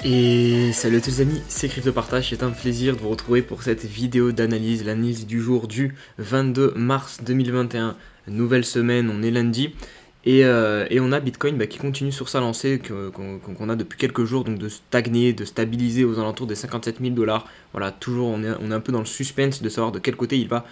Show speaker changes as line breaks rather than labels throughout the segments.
Et salut à tous les amis, c'est CryptoPartage, c'est un plaisir de vous retrouver pour cette vidéo d'analyse, l'analyse du jour du 22 mars 2021, nouvelle semaine, on est lundi, et on a Bitcoin qui continue sur sa lancée qu'on a depuis quelques jours, donc de stagner, de stabiliser aux alentours des 57 000 $. Voilà, toujours on est un peu dans le suspense de savoir de quel côté il va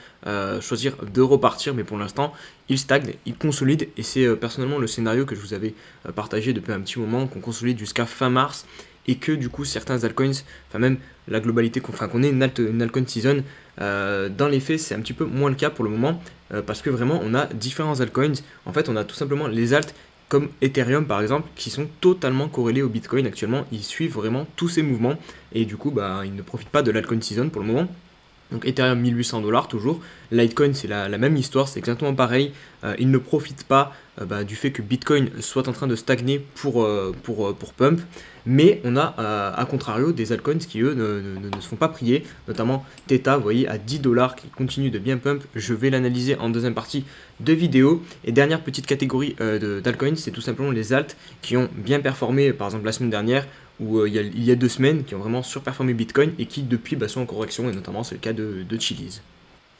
choisir de repartir, mais pour l'instant il stagne, il consolide, et c'est personnellement le scénario que je vous avais partagé depuis un petit moment, qu'on consolide jusqu'à fin mars, et que du coup certains altcoins, enfin même la globalité, qu'on ait une altcoin season, dans les faits c'est un petit peu moins le cas pour le moment, parce que vraiment on a différents altcoins. En fait on a tout simplement les alts comme Ethereum par exemple, qui sont totalement corrélés au Bitcoin actuellement, ils suivent vraiment tous ces mouvements, et du coup ils ne profitent pas de l'altcoin season pour le moment. Donc Ethereum 1800 $ toujours. Litecoin c'est la même histoire, c'est exactement pareil. Il ne profite pas du fait que Bitcoin soit en train de stagner pour pump. Mais on a à contrario des altcoins qui eux ne se font pas prier, notamment Theta, vous voyez, à 10 $ qui continue de bien pump. Je vais l'analyser en deuxième partie de vidéo. Et dernière petite catégorie d'altcoins, c'est tout simplement les alts qui ont bien performé, par exemple la semaine dernière, ou il y a 2 semaines, qui ont vraiment surperformé Bitcoin et qui depuis sont en correction, et notamment c'est le cas de Chiliz.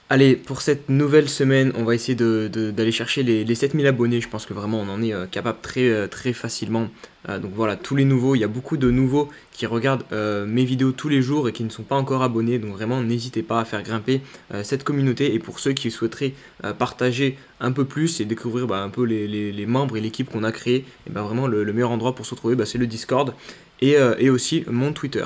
Allez, pour cette nouvelle semaine, on va essayer d'aller chercher les 7000 abonnés. Je pense que vraiment on en est capable très facilement. Donc voilà, tous les nouveaux, il y a beaucoup de nouveaux qui regardent mes vidéos tous les jours et qui ne sont pas encore abonnés. Donc vraiment, n'hésitez pas à faire grimper cette communauté. Et pour ceux qui souhaiteraient partager un peu plus et découvrir un peu les membres et l'équipe qu'on a créé, et vraiment le meilleur endroit pour se retrouver, c'est le Discord et aussi mon Twitter.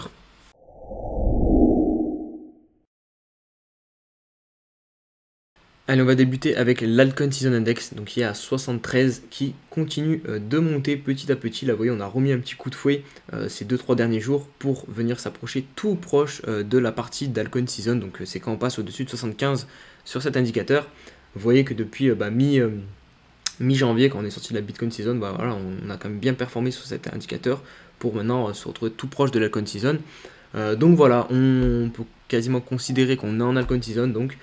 Allez, on va débuter avec l'Altcoin Season Index, donc qui est à 73, qui continue de monter petit à petit. Là, vous voyez, on a remis un petit coup de fouet ces 2-3 derniers jours pour venir s'approcher tout proche de la partie d'Altcoin Season. Donc c'est quand on passe au-dessus de 75 sur cet indicateur. Vous voyez que depuis mi-janvier, quand on est sorti de la Bitcoin Season, voilà, on a quand même bien performé sur cet indicateur pour maintenant se retrouver tout proche de l'Altcoin Season. Donc voilà, on peut quasiment considérer qu'on est en Altcoin Season. Donc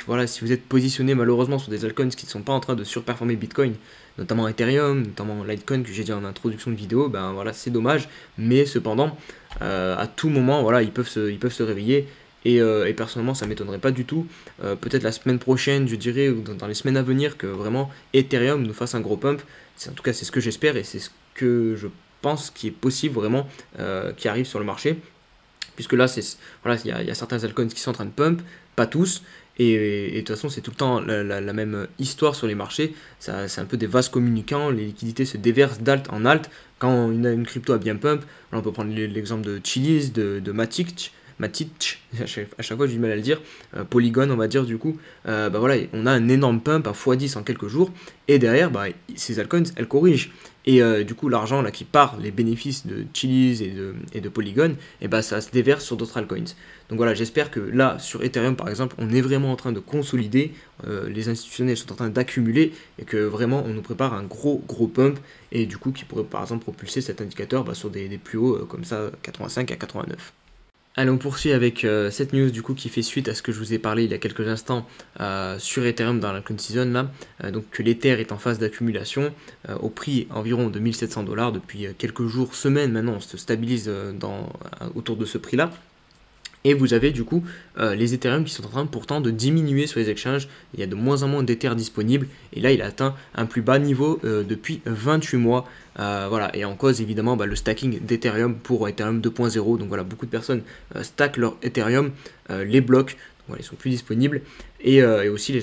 voilà, si vous êtes positionné malheureusement sur des altcoins qui ne sont pas en train de surperformer Bitcoin, notamment Ethereum, notamment Litecoin que j'ai dit en introduction de vidéo, voilà, c'est dommage, mais cependant à tout moment voilà, ils peuvent se réveiller, et personnellement ça m'étonnerait pas du tout, peut-être la semaine prochaine je dirais, ou dans les semaines à venir, que vraiment Ethereum nous fasse un gros pump. En tout cas c'est ce que j'espère, et c'est ce que je pense qui est possible vraiment, qui arrive sur le marché, puisque là voilà, il y a certains altcoins qui sont en train de pump, pas tous, et de toute façon c'est tout le temps la même histoire sur les marchés. C'est un peu des vases communicants, les liquidités se déversent d'alt en alt quand une crypto a bien pump. Là on peut prendre l'exemple de Chiliz, de Matic, à chaque fois j'ai du mal à le dire, Polygon on va dire du coup, voilà, on a un énorme pump, un x10 en quelques jours, et derrière ces altcoins elles corrigent, et du coup l'argent là qui part, les bénéfices de Chiliz et de Polygon, ça se déverse sur d'autres altcoins. Donc voilà, j'espère que là sur Ethereum par exemple on est vraiment en train de consolider, les institutionnels sont en train d'accumuler, et que vraiment on nous prépare un gros pump, et du coup qui pourrait par exemple propulser cet indicateur sur des plus hauts comme ça, 85 à 89. Allez, on poursuit avec cette news du coup qui fait suite à ce que je vous ai parlé il y a quelques instants sur Ethereum dans la Clone Season là. Donc que l'Ether est en phase d'accumulation au prix environ de 1700 $ depuis quelques jours, semaines maintenant, on se stabilise autour de ce prix là. Et vous avez du coup les Ethereum qui sont en train pourtant de diminuer sur les exchanges. Il y a de moins en moins d'Ether disponibles. Et là, il a atteint un plus bas niveau depuis 28 mois. Voilà. Et en cause, évidemment, le stacking d'Ethereum pour Ethereum 2.0. Donc voilà, beaucoup de personnes stackent leur Ethereum, les blocs. Voilà, ils sont plus disponibles, et aussi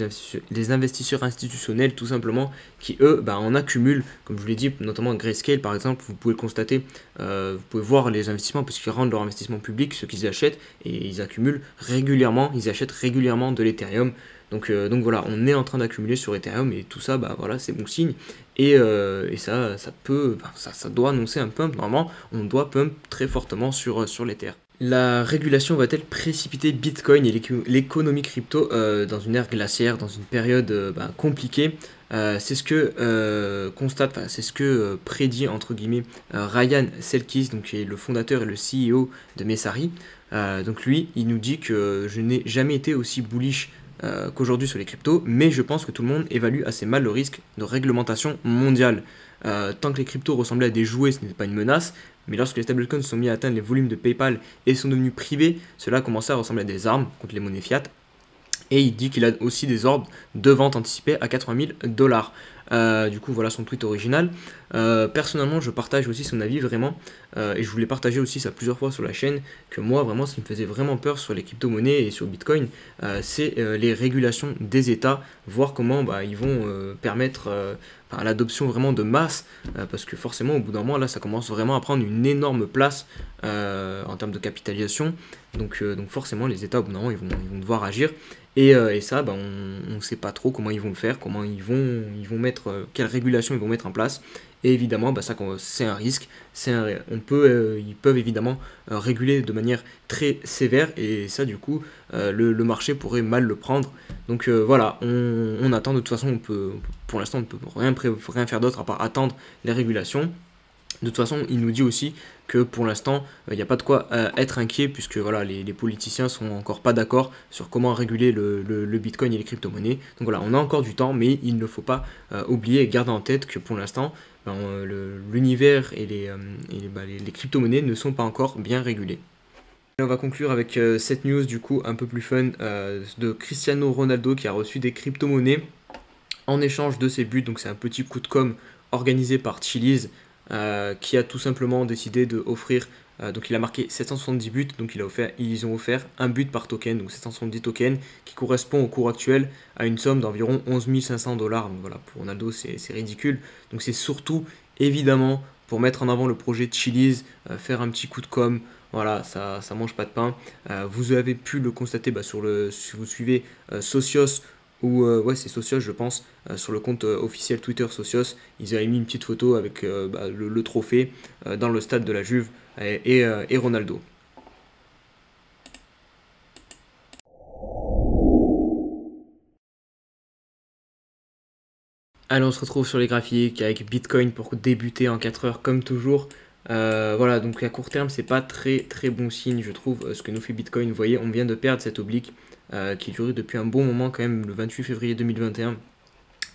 les investisseurs institutionnels tout simplement, qui eux en accumulent, comme je vous l'ai dit, notamment Grayscale par exemple. Vous pouvez le constater, vous pouvez voir les investissements, parce qu'ils rendent leur investissement public, ce qu'ils achètent, et ils accumulent régulièrement, ils achètent régulièrement de l'Ethereum. Donc voilà, on est en train d'accumuler sur Ethereum, et tout ça voilà, c'est bon signe, et ça doit annoncer un pump. Normalement on doit pump très fortement sur l'Ether. La régulation va-t-elle précipiter Bitcoin et l'économie crypto dans une ère glaciaire, dans une période compliquée? C'est ce que c'est ce que prédit entre guillemets Ryan Selkis, donc qui est le fondateur et le CEO de Messari. Donc lui, il nous dit que je n'ai jamais été aussi bullish qu'aujourd'hui sur les cryptos, mais je pense que tout le monde évalue assez mal le risque de réglementation mondiale. Tant que les cryptos ressemblaient à des jouets, ce n'était pas une menace, mais lorsque les stablecoins se sont mis à atteindre les volumes de PayPal et sont devenus privés, cela a commencé à ressembler à des armes contre les monnaies fiat. Et il dit qu'il a aussi des ordres de vente anticipés à 80 000 dollars. Du coup, voilà son tweet original. Personnellement, je partage aussi son avis vraiment. Et je voulais partager aussi ça plusieurs fois sur la chaîne. Que moi, vraiment, ce qui me faisait vraiment peur sur les crypto-monnaies et sur Bitcoin, c'est les régulations des États. Voir comment ils vont permettre l'adoption vraiment de masse. Parce que forcément, au bout d'un moment, là, ça commence vraiment à prendre une énorme place en termes de capitalisation. Donc forcément, les États, au bout d'un moment, ils vont devoir agir. Et ça, on ne sait pas trop comment ils vont le faire, comment ils vont mettre, quelles régulations ils vont mettre en place. Et évidemment, ça, c'est un risque. Ils peuvent évidemment réguler de manière très sévère. Et ça, du coup, le marché pourrait mal le prendre. Donc voilà, on attend. De toute façon, pour l'instant, on ne peut rien faire d'autre à part attendre les régulations. De toute façon, il nous dit aussi que pour l'instant, il n'y a pas de quoi être inquiet puisque voilà, les politiciens sont encore pas d'accord sur comment réguler le Bitcoin et les crypto-monnaies. Donc voilà, on a encore du temps, mais il ne faut pas oublier et garder en tête que pour l'instant, l'univers et les crypto-monnaies ne sont pas encore bien régulés. Et on va conclure avec cette news du coup un peu plus fun de Cristiano Ronaldo qui a reçu des crypto-monnaies en échange de ses buts. Donc c'est un petit coup de com organisé par Chiliz. Qui a tout simplement décidé de offrir, donc il a marqué 770 buts, donc ils ont offert un but par token, donc 770 tokens, qui correspond au cours actuel à une somme d'environ 11 500 dollars. Donc voilà, pour Ronaldo c'est ridicule. Donc c'est surtout évidemment pour mettre en avant le projet de Chiliz, faire un petit coup de com'. Voilà, ça mange pas de pain. Vous avez pu le constater si vous suivez Socios ou ouais, c'est Socios je pense, sur le compte officiel Twitter Socios, ils avaient mis une petite photo avec le trophée dans le stade de la Juve et Ronaldo. Allez, on se retrouve sur les graphiques avec Bitcoin pour débuter en 4 heures comme toujours. Voilà, donc à court terme, c'est pas très très bon signe, je trouve, ce que nous fait Bitcoin. Vous voyez, on vient de perdre cette oblique qui durait depuis un bon moment, quand même, le 28 février 2021.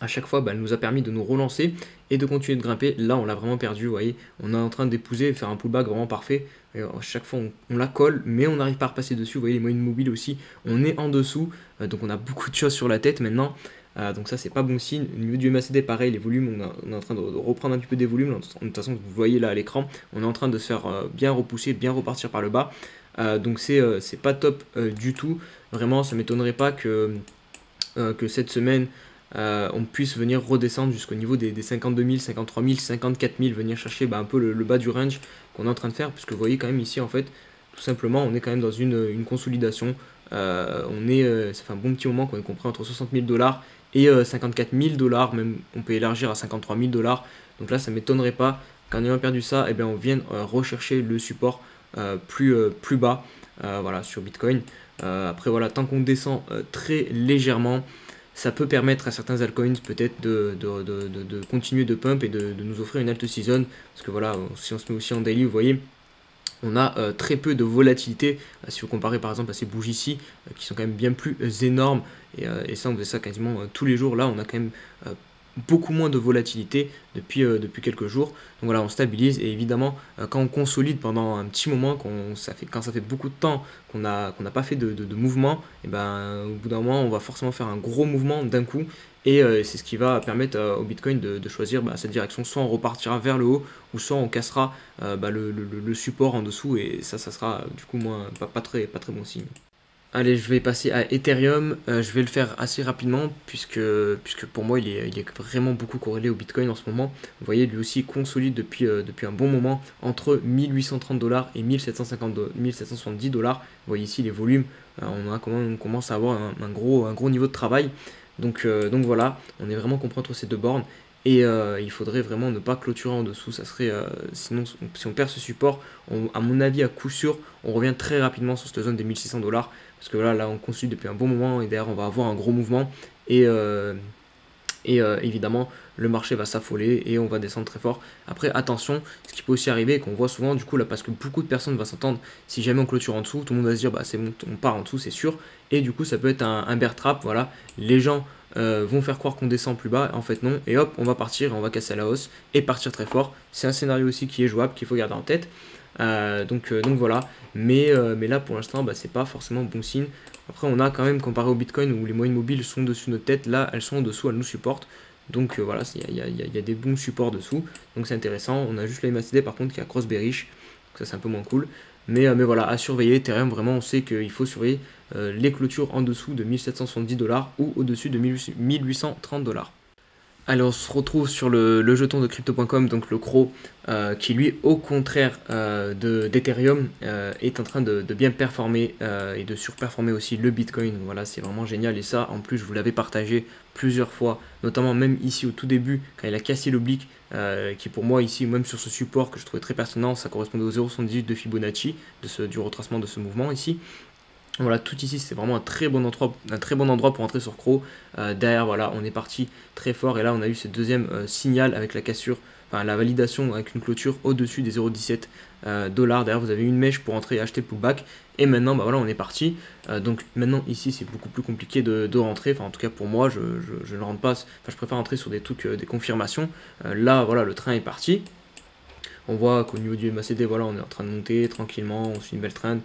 À chaque fois, elle nous a permis de nous relancer et de continuer de grimper. Là, on l'a vraiment perdu, vous voyez. On est en train d'épouser et faire un pullback vraiment parfait. Et à chaque fois, on la colle, mais on n'arrive pas à repasser dessus. Vous voyez, les moyennes mobiles aussi, on est en dessous. Donc, on a beaucoup de choses sur la tête maintenant. Donc ça, c'est pas bon signe. Au niveau du MACD, pareil, les volumes, on est en train de reprendre un petit peu des volumes. De toute façon, vous voyez là à l'écran, on est en train de se faire bien repousser, bien repartir par le bas. Donc c'est pas top du tout. Vraiment, ça m'étonnerait pas que cette semaine, on puisse venir redescendre jusqu'au niveau des 52 000, 53 000, 54 000, venir chercher un peu le bas du range qu'on est en train de faire, puisque vous voyez quand même ici, en fait, tout simplement, on est quand même dans une consolidation. Ça fait un bon petit moment qu'on est compris entre 60 000 dollars et 54 000 dollars, même on peut élargir à 53 000 dollars. Donc là, ça ne m'étonnerait pas qu'en ayant perdu ça, on vienne rechercher le support plus bas voilà, sur Bitcoin. Après, voilà, tant qu'on descend très légèrement, ça peut permettre à certains altcoins peut-être de continuer de pump et de nous offrir une alt season. Parce que voilà, si on se met aussi en daily, vous voyez, on a très peu de volatilité. Si vous comparez par exemple à ces bougies ici, qui sont quand même bien plus énormes. Et ça, on faisait ça quasiment tous les jours. Là, on a quand même beaucoup moins de volatilité depuis quelques jours. Donc voilà, on stabilise et évidemment quand on consolide pendant un petit moment, quand ça fait beaucoup de temps qu'on n'a pas fait de mouvement, et au bout d'un moment on va forcément faire un gros mouvement d'un coup et c'est ce qui va permettre au Bitcoin de choisir cette direction. Soit on repartira vers le haut ou soit on cassera le support en dessous et ça sera du coup pas très bon signe. Allez, je vais passer à Ethereum. Je vais le faire assez rapidement puisque pour moi il est vraiment beaucoup corrélé au Bitcoin en ce moment. Vous voyez, lui aussi il consolide depuis un bon moment entre 1830 dollars et 1770 dollars. Vous voyez ici les volumes, on commence à avoir un gros niveau de travail. Donc voilà, on est vraiment compris entre ces deux bornes. Et il faudrait vraiment ne pas clôturer en dessous, ça serait sinon si on perd ce support, à mon avis à coup sûr, on revient très rapidement sur cette zone des 1600 dollars parce que là on consulte depuis un bon moment et derrière on va avoir un gros mouvement et Et évidemment, le marché va s'affoler et on va descendre très fort. Après, attention, ce qui peut aussi arriver, qu'on voit souvent du coup là, parce que beaucoup de personnes vont s'entendre, si jamais on clôture en dessous, tout le monde va se dire, bah c'est bon, on part en dessous, c'est sûr. Et du coup, ça peut être un bear trap, voilà. Les gens vont faire croire qu'on descend plus bas, en fait non. Et hop, on va partir, et on va casser à la hausse et partir très fort. C'est un scénario aussi qui est jouable, qu'il faut garder en tête. Donc voilà, mais là pour l'instant bah, c'est pas forcément bon signe. Après on a quand même comparé au Bitcoin où les moyennes mobiles sont dessus de notre tête, là elles sont en dessous, elles nous supportent. Donc voilà, il y a des bons supports dessous, donc c'est intéressant. On a juste la MACD par contre qui a cross bearish, donc ça c'est un peu moins cool. Mais voilà, à surveiller, Ethereum vraiment on sait qu'il faut surveiller les clôtures en dessous de 1770$ ou au-dessus de 1830$. Allez, on se retrouve sur le jeton de crypto.com, donc le CRO, qui lui, au contraire d'Ethereum, est en train de bien performer et de surperformer aussi le Bitcoin. Voilà, c'est vraiment génial. Et ça, en plus, je vous l'avais partagé plusieurs fois, notamment même ici au tout début, quand il a cassé l'oblique, qui pour moi ici, même sur ce support que je trouvais très pertinent, ça correspondait au 0,78 de Fibonacci, du retracement de ce mouvement ici. Voilà, tout ici, c'est vraiment un très bon endroit pour entrer sur CRO. Derrière, voilà, on est parti très fort. Et là, on a eu ce deuxième signal avec la cassure, enfin la validation avec une clôture au-dessus des 0,17 $. Derrière, vous avez une mèche pour entrer et acheter le pullback. Et maintenant, bah voilà, on est parti. Donc maintenant, ici, c'est beaucoup plus compliqué de rentrer. Enfin, en tout cas, pour moi, je ne rentre pas. Enfin, je préfère rentrer sur des trucs, des confirmations. Là, voilà, le train est parti. On voit qu'au niveau du MACD, voilà, on est en train de monter tranquillement, on suit une belle trend,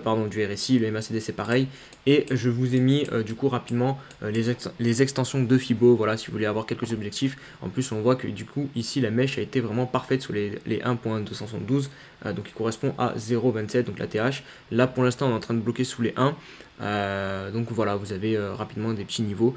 pardon, du RSI, le MACD c'est pareil, et je vous ai mis du coup rapidement les extensions de Fibo, voilà, si vous voulez avoir quelques objectifs. En plus, on voit que du coup, ici, la mèche a été vraiment parfaite sur les 1.272, donc il correspond à 0,27, donc la TH. Là, pour l'instant, on est en train de bloquer sous les 1, donc voilà, vous avez rapidement des petits niveaux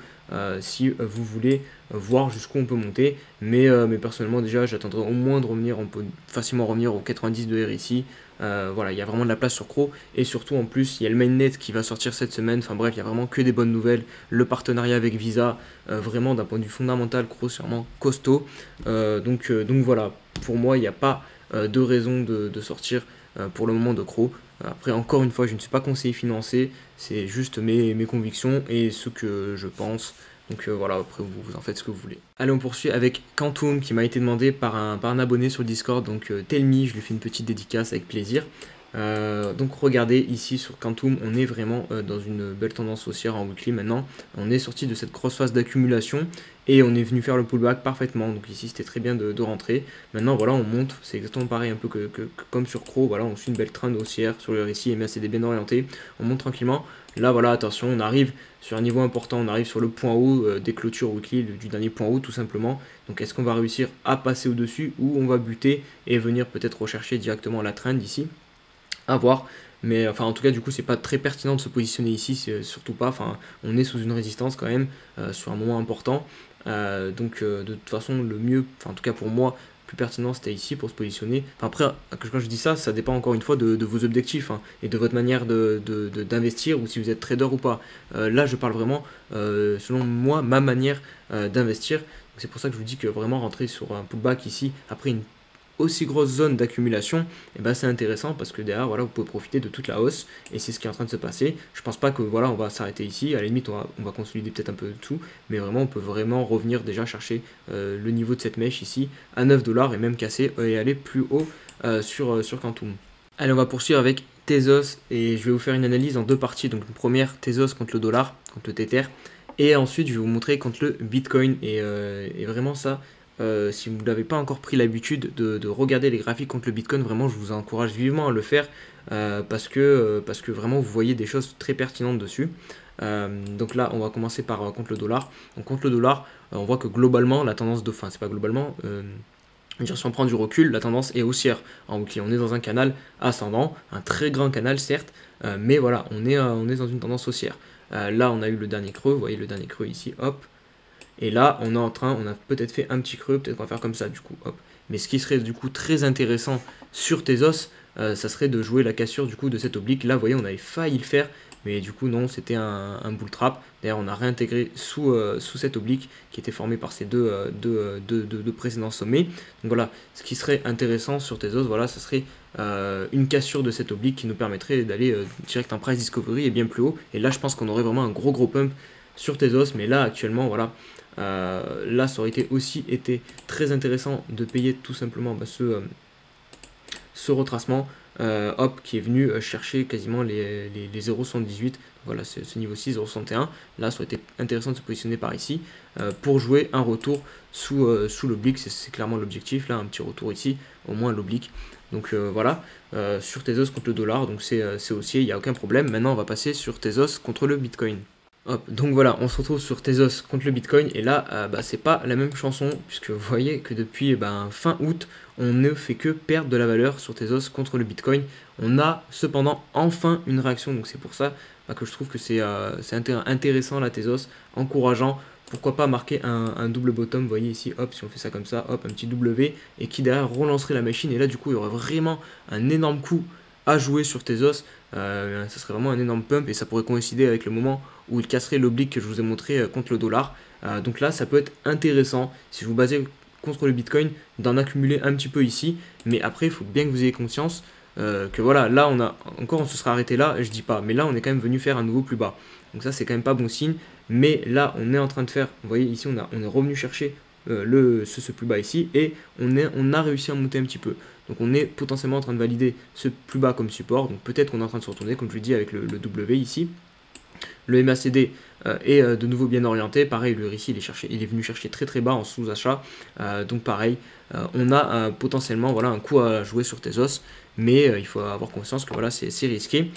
si vous voulez voir jusqu'où on peut monter, mais personnellement déjà j'attendrai au moins de revenir, on peut facilement revenir aux 90 de RSI. Voilà, il y a vraiment de la place sur CRO, et surtout en plus il y a le mainnet qui va sortir cette semaine. Enfin bref, il y a vraiment que des bonnes nouvelles. Le partenariat avec Visa, vraiment d'un point de vue fondamental, CRO c'est vraiment costaud. Donc voilà, pour moi il n'y a pas de raison de sortir pour le moment de CRO. Après, encore une fois, je ne suis pas conseiller financier, c'est juste mes convictions et ce que je pense. Donc voilà, après vous en faites ce que vous voulez. Allez, on poursuit avec Quantum qui m'a été demandé par un abonné sur le Discord. Donc Telmi, je lui fais une petite dédicace avec plaisir. Donc regardez ici sur Quantum, on est vraiment dans une belle tendance haussière en weekly maintenant. On est sorti de cette grosse phase d'accumulation et on est venu faire le pullback parfaitement. Donc ici c'était très bien de rentrer. Maintenant voilà, on monte, c'est exactement pareil un peu que comme sur CRO. Voilà, on suit une belle trend haussière sur le RSI et MACD bien orienté. On monte tranquillement. Là voilà, attention, on arrive sur un niveau important, on arrive sur le point haut des clôtures weekly, du dernier point haut tout simplement. Donc est-ce qu'on va réussir à passer au-dessus ou on va buter et venir peut-être rechercher directement la trend ici? À voir, mais enfin en tout cas du coup c'est pas très pertinent de se positionner ici, c'est surtout pas, enfin on est sous une résistance quand même sur un moment important. Donc de toute façon le mieux, enfin en tout cas pour moi, plus pertinent c'était ici pour se positionner. Enfin après quand je dis ça, ça dépend encore une fois de vos objectifs et de votre manière d'investir, ou si vous êtes trader ou pas. Là je parle vraiment selon moi, ma manière d'investir. C'est pour ça que je vous dis que vraiment rentrer sur un pullback ici après une aussi grosse zone d'accumulation, et ben c'est intéressant parce que derrière voilà, vous pouvez profiter de toute la hausse, et c'est ce qui est en train de se passer. Je pense pas que voilà, on va s'arrêter ici, à la limite on va consolider peut-être un peu de tout, mais vraiment on peut vraiment revenir déjà chercher le niveau de cette mèche ici à 9$ et même casser et aller plus haut sur Quantum. Allez, on va poursuivre avec Tezos, et je vais vous faire une analyse en deux parties. Donc une première, Tezos contre le dollar, contre le Tether, et ensuite je vais vous montrer contre le Bitcoin, et vraiment ça, si vous n'avez pas encore pris l'habitude de regarder les graphiques contre le Bitcoin, vraiment je vous encourage vivement à le faire parce que vraiment vous voyez des choses très pertinentes dessus. Donc là on va commencer par contre le dollar. Donc contre le dollar, on voit que globalement la tendance de fin, c'est pas globalement, si on prend du recul, la tendance est haussière. On est dans un canal ascendant, un très grand canal certes, mais voilà, on est dans une tendance haussière. Là on a eu le dernier creux, vous voyez le dernier creux ici, hop. Et là, on a peut-être fait un petit creux, peut-être qu'on va faire comme ça du coup, hop. Mais ce qui serait du coup très intéressant sur Tezos, ça serait de jouer la cassure du coup de cette oblique. Là, vous voyez, on avait failli le faire, mais du coup non, c'était un bull trap. D'ailleurs, on a réintégré sous cette oblique qui était formée par ces deux précédents sommets. Donc voilà, ce qui serait intéressant sur Tezos, voilà, ça serait une cassure de cette oblique qui nous permettrait d'aller direct en price discovery et bien plus haut. Et là, je pense qu'on aurait vraiment un gros pump sur Tezos, mais là actuellement voilà, là ça aurait aussi été très intéressant de payer tout simplement ce retracement, hop, qui est venu chercher quasiment les 0,78. Voilà, ce niveau-ci, 0,61. Là, ça aurait été intéressant de se positionner par ici pour jouer un retour sous l'oblique. C'est clairement l'objectif. Là, un petit retour ici, au moins l'oblique. Donc voilà, sur Tezos contre le dollar, donc c'est haussier, il n'y a aucun problème. Maintenant, on va passer sur Tezos contre le Bitcoin. Hop, donc voilà, on se retrouve sur Tezos contre le Bitcoin, et là, c'est pas la même chanson, puisque vous voyez que depuis fin août, on ne fait que perdre de la valeur sur Tezos contre le Bitcoin. On a cependant enfin une réaction, donc c'est pour ça que je trouve que c'est intéressant la Tezos, encourageant. Pourquoi pas marquer un double bottom, vous voyez ici, hop, si on fait ça comme ça, hop, un petit W, et qui derrière relancerait la machine, et là du coup il y aurait vraiment un énorme coup à jouer sur Tezos, ça serait vraiment un énorme pump, et ça pourrait coïncider avec le moment où il casserait l'oblique que je vous ai montré contre le dollar. Donc là ça peut être intéressant, si je vous basez contre le Bitcoin, d'en accumuler un petit peu ici, mais après il faut bien que vous ayez conscience que voilà, là on se serait arrêté là, je dis pas, mais là on est quand même venu faire un nouveau plus bas, donc ça c'est quand même pas bon signe. Mais là on est en train de faire, vous voyez ici on est revenu chercher ce plus bas ici, et on a réussi à monter un petit peu, donc on est potentiellement en train de valider ce plus bas comme support, donc peut-être qu'on est en train de se retourner comme je l'ai dit avec le W ici. Le MACD est de nouveau bien orienté, pareil le RSI il est venu chercher très très bas en sous-achat, donc pareil on a potentiellement voilà, un coup à jouer sur Tezos, mais il faut avoir conscience que voilà, c'est risqué,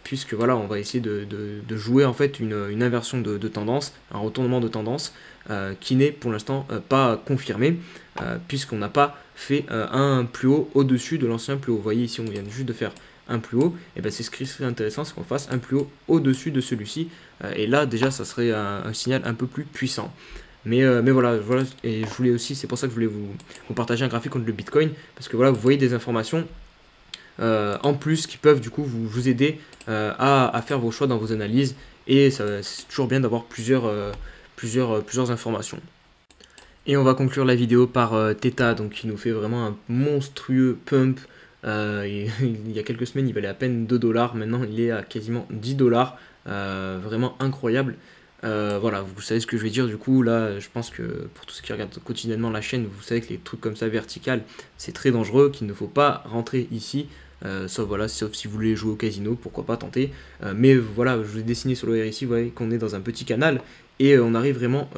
puisque voilà, on va essayer de jouer en fait une inversion de tendance, un retournement de tendance qui n'est pour l'instant pas confirmé, puisqu'on n'a pas fait un plus haut au-dessus de l'ancien plus haut. Vous voyez ici on vient juste de faire un plus haut, et ben c'est ce qui serait intéressant, c'est qu'on fasse un plus haut au-dessus de celui-ci, et là déjà ça serait un signal un peu plus puissant. Mais voilà, et je voulais aussi, c'est pour ça que je voulais vous partager un graphique contre le Bitcoin, parce que voilà, vous voyez des informations en plus qui peuvent du coup vous aider à faire vos choix dans vos analyses, et c'est toujours bien d'avoir plusieurs informations. Et on va conclure la vidéo par Theta, donc qui nous fait vraiment un monstrueux pump. Il y a quelques semaines il valait à peine 2 $, maintenant il est à quasiment 10 $, vraiment incroyable. Voilà, vous savez ce que je vais dire, du coup là je pense que pour tous ceux qui regardent quotidiennement la chaîne, vous savez que les trucs comme ça verticales c'est très dangereux, qu'il ne faut pas rentrer ici, sauf si vous voulez jouer au casino, pourquoi pas tenter, mais voilà, je vous ai dessiné sur le RSI, vous voyez qu'on est dans un petit canal, et on arrive vraiment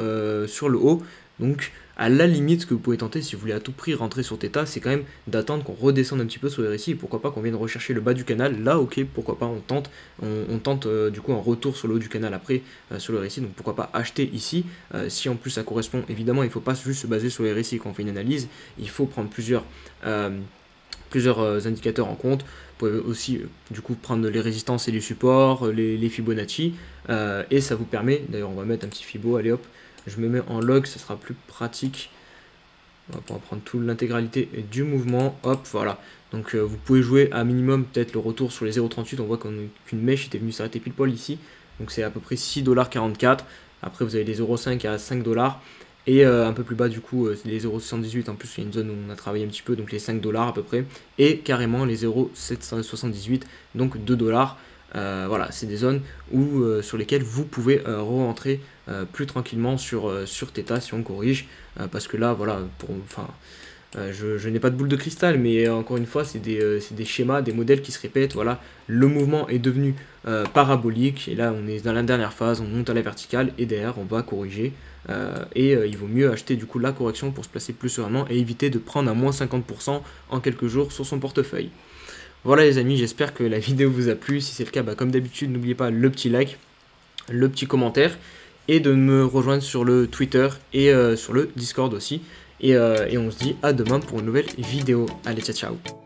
sur le haut, donc à la limite ce que vous pouvez tenter si vous voulez à tout prix rentrer sur Theta, c'est quand même d'attendre qu'on redescende un petit peu sur le RSI, et pourquoi pas qu'on vienne rechercher le bas du canal, là ok, pourquoi pas on tente du coup un retour sur le haut du canal après sur le RSI, donc pourquoi pas acheter ici, si en plus ça correspond, évidemment il ne faut pas juste se baser sur le RSI quand on fait une analyse, il faut prendre plusieurs indicateurs en compte. Vous pouvez aussi du coup prendre les résistances et les supports, les Fibonacci, et ça vous permet, d'ailleurs on va mettre un petit Fibo, allez hop, je me mets en log, ça sera plus pratique, on va pouvoir prendre toute l'intégralité du mouvement, hop, voilà. Donc vous pouvez jouer à minimum peut-être le retour sur les 0,38, on voit qu'une mèche était venue s'arrêter pile poil ici, donc c'est à peu près 6,44 $, après vous avez les 0,5 à 5 $, et un peu plus bas du coup c'est les 0,78, en plus il y a une zone où on a travaillé un petit peu, donc les 5 $ à peu près, et carrément les 0,778, donc 2 $. Voilà, c'est des zones sur lesquelles vous pouvez re-rentrer plus tranquillement sur Theta si on corrige, parce que là voilà, je n'ai pas de boule de cristal, mais encore une fois c'est des schémas, des modèles qui se répètent. Voilà, le mouvement est devenu parabolique, et là on est dans la dernière phase, on monte à la verticale, et derrière on va corriger, et il vaut mieux acheter du coup la correction pour se placer plus sereinement et éviter de prendre un moins 50% en quelques jours sur son portefeuille. Voilà les amis, j'espère que la vidéo vous a plu. Si c'est le cas, comme d'habitude, n'oubliez pas le petit like, le petit commentaire, et de me rejoindre sur le Twitter et sur le Discord aussi. Et on se dit à demain pour une nouvelle vidéo. Allez, ciao ciao.